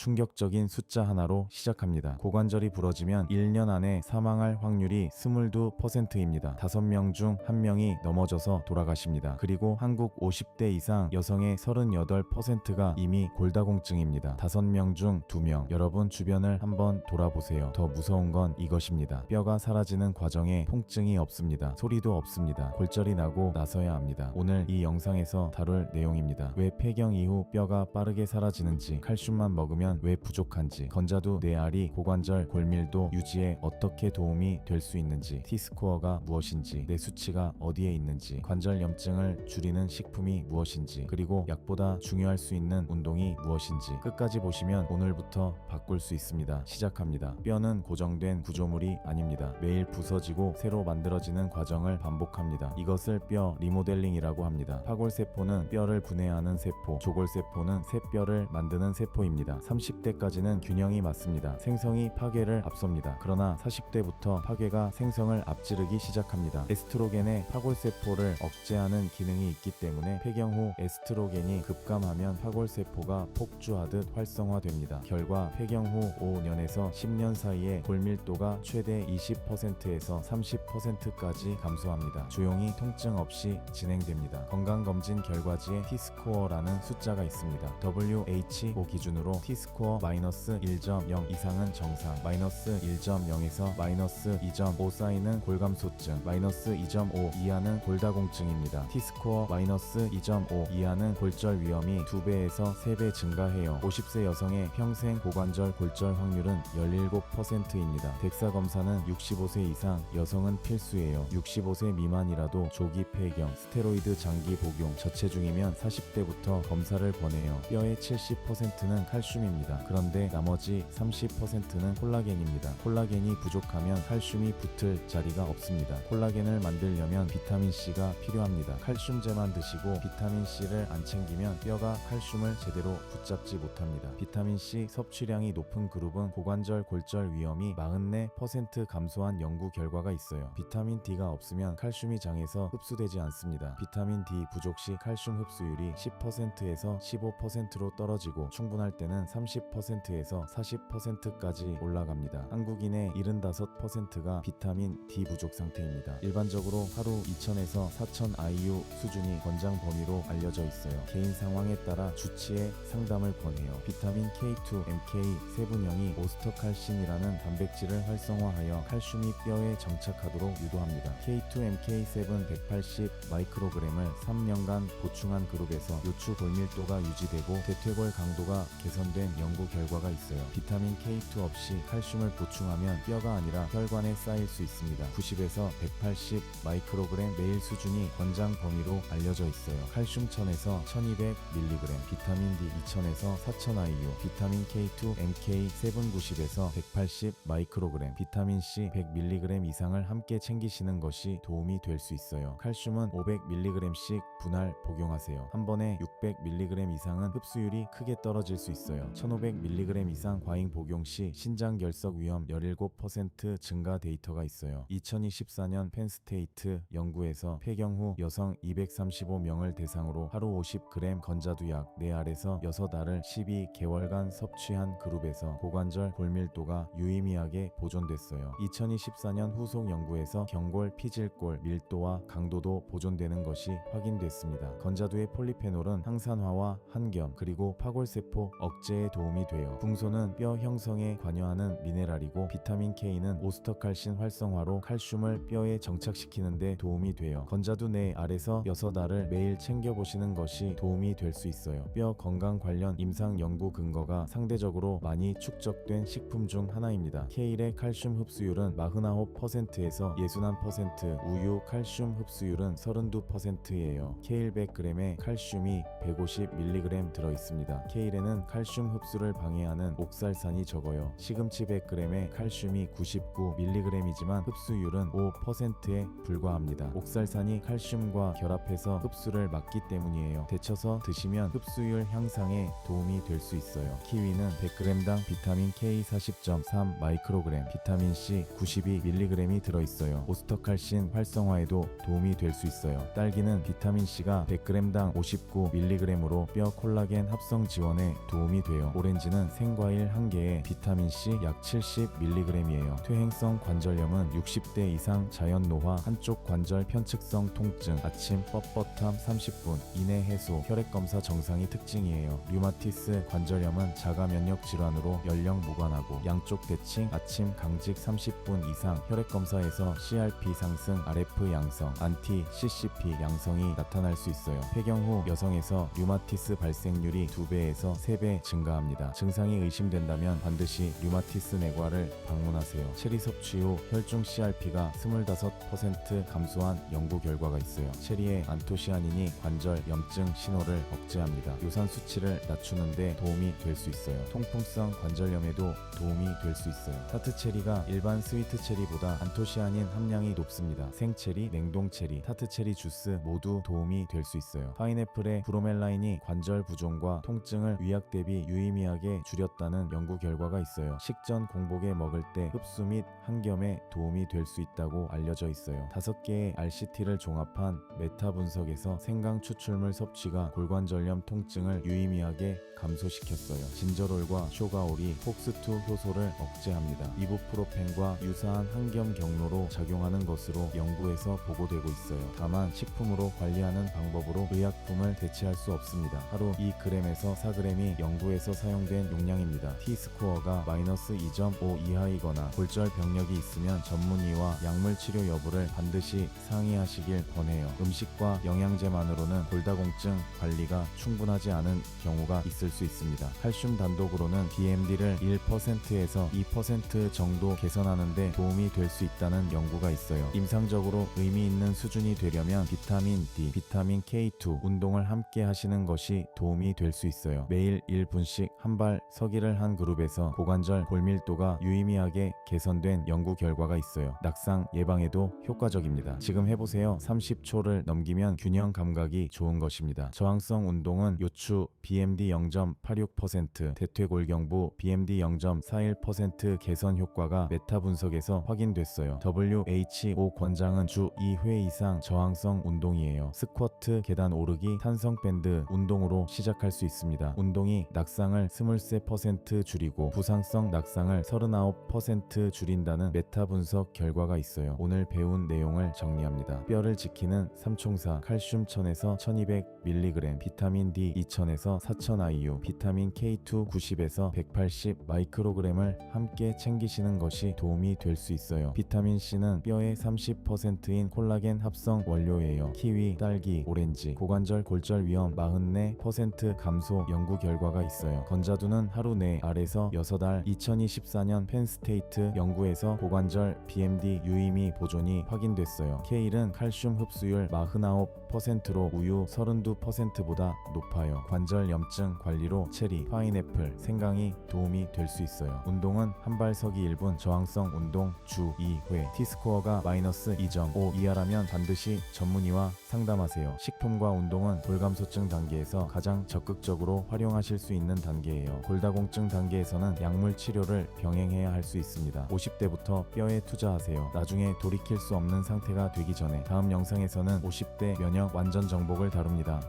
충격적인 숫자 하나로 시작합니다. 고관절이 부러지면 1년 안에 사망할 확률이 22%입니다. 5명 중 1명이 넘어져서 돌아가십니다. 그리고 한국 50대 이상 여성의 38%가 이미 골다공증입니다. 5명 중 2명. 여러분 주변을 한번 돌아보세요. 더 무서운 건 이것입니다. 뼈가 사라지는 과정에 통증이 없습니다. 소리도 없습니다. 골절이 나고 나서야 합니다. 오늘 이 영상에서 다룰 내용입니다. 왜 폐경 이후 뼈가 빠르게 사라지는지, 칼슘만 먹으면 왜 부족한지, 건자두 뇌알이 고관절 골밀도 유지에 어떻게 도움이 될 수 있는지, T스코어가 무엇인지, 뇌 수치가 어디에 있는지, 관절 염증을 줄이는 식품이 무엇인지, 그리고 약보다 중요할 수 있는 운동이 무엇인지 끝까지 보시면 오늘부터 바꿀 수 있습니다. 시작합니다. 뼈는 고정된 구조물이 아닙니다. 매일 부서지고 새로 만들어지는 과정을 반복합니다. 이것을 뼈 리모델링이라고 합니다. 파골세포는 뼈를 분해하는 세포, 조골세포는 새 뼈를 만드는 세포입니다. 30대까지는 균형이 맞습니다. 생성이 파괴를 앞섭니다. 그러나 40대부터 파괴가 생성을 앞지르기 시작합니다. 에스트로겐의 파골세포를 억제하는 기능이 있기 때문에 폐경 후 에스트로겐이 급감하면 파골세포가 폭주하듯 활성화됩니다. 결과 폐경 후 5년에서 10년 사이에 골밀도가 최대 20%에서 30%까지 감소합니다. 조용히 통증 없이 진행됩니다. 건강검진 결과지에 T스코어라는 숫자가 있습니다. WHO 기준으로 T스코어 -1.0 이상은 정상, -1.0에서 -2.5 사이는 골감소증, -2.5 이하는 골다공증입니다. T스코어 -2.5 이하는 골절 위험이 2배에서 3배 증가해요. 50세 여성의 평생 고관절 골절 확률은 17%입니다. 덱사 검사는 65세 이상 여성은 필수예요. 65세 미만이라도 조기 폐경, 스테로이드 장기 복용, 저체중이면 40대부터 검사를 권해요. 뼈의 70%는 칼슘입니다. 그런데 나머지 30%는 콜라겐입니다. 콜라겐이 부족하면 칼슘이 붙을 자리가 없습니다. 콜라겐을 만들려면 비타민C가 필요합니다. 칼슘제만 드시고 비타민C를 안 챙기면 뼈가 칼슘을 제대로 붙잡지 못합니다. 비타민C 섭취량이 높은 그룹은 고관절 골절 위험이 44% 감소한 연구 결과가 있어요. 비타민 D가 없으면 칼슘이 장에서 흡수되지 않습니다. 비타민 D 부족 시 칼슘 흡수율이 10%에서 15%로 떨어지고 충분할 때는 30%에서 40%까지 올라갑니다. 한국인의 75%가 비타민 D 부족 상태입니다. 일반적으로 하루 2000에서 4000 IU 수준이 권장 범위로 알려져 있어요. 개인 상황에 따라 주치의 상담을 권해요. 비타민 K2, MK 세분형이 오스터칼신이라는 단백질을 활성화하여 칼슘이 뼈에 정착하도록 유도합니다. K2, MK7 180 마이크로그램을 3년간 보충한 그룹에서 요추 골밀도가 유지되고 대퇴골 강도가 개선된 연구 결과가 있어요. 비타민 K2 없이 칼슘을 보충하면 뼈가 아니라 혈관에 쌓일 수 있습니다. 90에서 180 마이크로그램 매일 수준이 권장 범위로 알려져 있어요. 칼슘 1000에서 1200mg, 비타민 D 2000에서 4000 IU, 비타민 K2, MK7 90에서 180 마이크로그램, 비타민 C 100mg 이상을 함께 챙기시는 것이 도움이 될 수 있어요. 칼슘은 500mg씩 분할 복용하세요. 한 번에 600mg 이상은 흡수율이 크게 떨어질 수 있어요. 1500mg 이상 과잉 복용 시 신장 결석 위험 17% 증가 데이터가 있어요. 2024년 펜스테이트 연구에서 폐경 후 여성 235명을 대상으로 하루 50g 건자두약 4알에서 6알을 12개월간 섭취한 그룹에서 고관절 골밀도가 유의미하게 보존됐어요. 2024년 후속 연구에서 경골, 피질골, 밀도와 강도도 보존되는 것이 확인됐습니다. 건자두의 폴리페놀은 항산화와 한겸, 그리고 파골세포 억제에 도움이 돼요. 붕소는 뼈 형성에 관여하는 미네랄이고 비타민 K는 오스터칼신 활성화로 칼슘을 뼈에 정착시키는 데 도움이 돼요. 건자두 4알에서 6알을 매일 챙겨보시는 것이 도움이 될 수 있어요. 뼈 건강 관련 임상 연구 근거가 상대적으로 많이 축적된 식품 중 하나입니다. 케일의 칼슘 흡수율은 49%에서 61%, 우유 칼슘 흡수율은 32%예요. 케일 100g에 칼슘이 150mg 들어있습니다. 케일에는 칼슘 흡수를 방해하는 옥살산이 적어요. 시금치 100g에 칼슘이 99mg이지만 흡수율은 5%에 불과합니다. 옥살산이 칼슘과 결합해서 흡수를 막기 때문이에요. 데쳐서 드시면 흡수율 향상에 도움이 될 수 있어요. 키위는 100g당 비타민 K 40.3 마이크로그램, 비타민 C 92mg이 들어있어요. 오스터칼신 활성화에도 도움이 될 수 있어요. 딸기는 비타민 C가 100g당 59mg으로 뼈 콜라겐 합성 지원에 도움이 돼요. 있어요. 오렌지는 생과일 1개에 비타민C 약 70mg이에요. 퇴행성 관절염은 60대 이상 자연 노화, 한쪽 관절 편측성 통증, 아침 뻣뻣함 30분 이내 해소, 혈액검사 정상이 특징이에요. 류마티스 관절염은 자가 면역 질환으로 연령 무관하고 양쪽 대칭, 아침 강직 30분 이상, 혈액검사에서 CRP 상승, RF 양성, 안티 CCP 양성이 나타날 수 있어요. 폐경 후 여성에서 류마티스 발생률이 2배에서 3배 증가합니다. 증상이 의심된다면 반드시 류마티스 내과를 방문하세요. 체리 섭취 후 혈중 CRP가 25% 감소한 연구 결과가 있어요. 체리의 안토시아닌이 관절 염증 신호를 억제합니다. 요산 수치를 낮추는 데 도움이 될 수 있어요. 통풍성 관절염에도 도움이 될 수 있어요. 타트 체리가 일반 스위트 체리보다 안토시아닌 함량이 높습니다. 생체리, 냉동 체리, 타트 체리 주스 모두 도움이 될 수 있어요. 파인애플의 브로멜라인이 관절 부종과 통증을 위약 대비 유의미하게 줄였다는 연구 결과가 있어요. 식전 공복에 먹을 때 흡수 및 항염에 도움이 될 수 있다고 알려져 있어요. 5개의 RCT를 종합한 메타 분석에서 생강 추출물 섭취가 골관절염 통증을 유의미하게 감소시켰어요. 진저롤과 쇼가올이 폭스2 효소를 억제합니다. 이부프로펜과 유사한 항염 경로로 작용하는 것으로 연구에서 보고되고 있어요. 다만 식품으로 관리하는 방법으로 의약품을 대체할 수 없습니다. 하루 2g에서 4g이 연구에서 사용된 용량입니다. T스코어가 -2.5 이하이거나 골절 병력이 있으면 전문의와 약물 치료 여부를 반드시 상의하시길 권해요. 음식과 영양제만으로는 골다공증 관리가 충분하지 않은 경우가 있을 수 있습니다. 칼슘 단독으로는 BMD를 1%에서 2% 정도 개선하는 데 도움이 될 수 있다는 연구가 있어요. 임상적으로 의미 있는 수준이 되려면 비타민 D, 비타민 K2 운동을 함께 하시는 것이 도움이 될 수 있어요. 매일 1분씩 한 발 서기를 한 그룹에서 고관절 골밀도가 유의미하게 개선된 연구 결과가 있어요. 낙상 예방에도 효과적입니다. 지금 해보세요. 30초를 넘기면 균형 감각이 좋은 것입니다. 저항성 운동은 요추 BMD 0.86%, 대퇴골경부 BMD 0.41% 개선 효과가 메타 분석에서 확인됐어요. WHO 권장은 주 2회 이상 저항성 운동이에요. 스쿼트, 계단 오르기, 탄성 밴드 운동으로 시작할 수 있습니다. 운동이 낙상을 23% 줄이고 부상성 낙상을 39% 줄인다는 메타 분석 결과가 있어요. 오늘 배운 내용을 정리합니다. 뼈를 지키는 삼총사 칼슘 1000에서 1200mg, 비타민 D 2000에서 4000 IU, 비타민 K2 90에서 180 마이크로그램을 함께 챙기시는 것이 도움이 될 수 있어요. 비타민 C는 뼈의 30%인 콜라겐 합성 원료예요. 키위, 딸기, 오렌지, 고관절 골절 위험 44% 감소 연구 결과가 있어요. 건자두는 하루 내 알에서 6알 2024년 펜스테이트 연구에서 고관절 BMD 유의미 보존이 확인됐어요. 케일은 칼슘 흡수율 49%로 우유 32%보다 높아요. 관절 염증 관리로 체리, 파인애플, 생강이 도움이 될 수 있어요. 운동은 한발 서기 1분, 저항성 운동 주 2회, T스코어가 -2.5 이하라면 반드시 전문의와 상담하세요. 식품과 운동은 골감소증 단계에서 가장 적극적으로 활용하실 수 있는 단계예요. 골다공증 단계에서는 약물 치료를 병행해야 할 수 있습니다. 50대부터 뼈에 투자하세요. 나중에 돌이킬 수 없는 상태가 되기 전에. 다음 영상에서는 50대 면역 완전 정복을 다룹니다.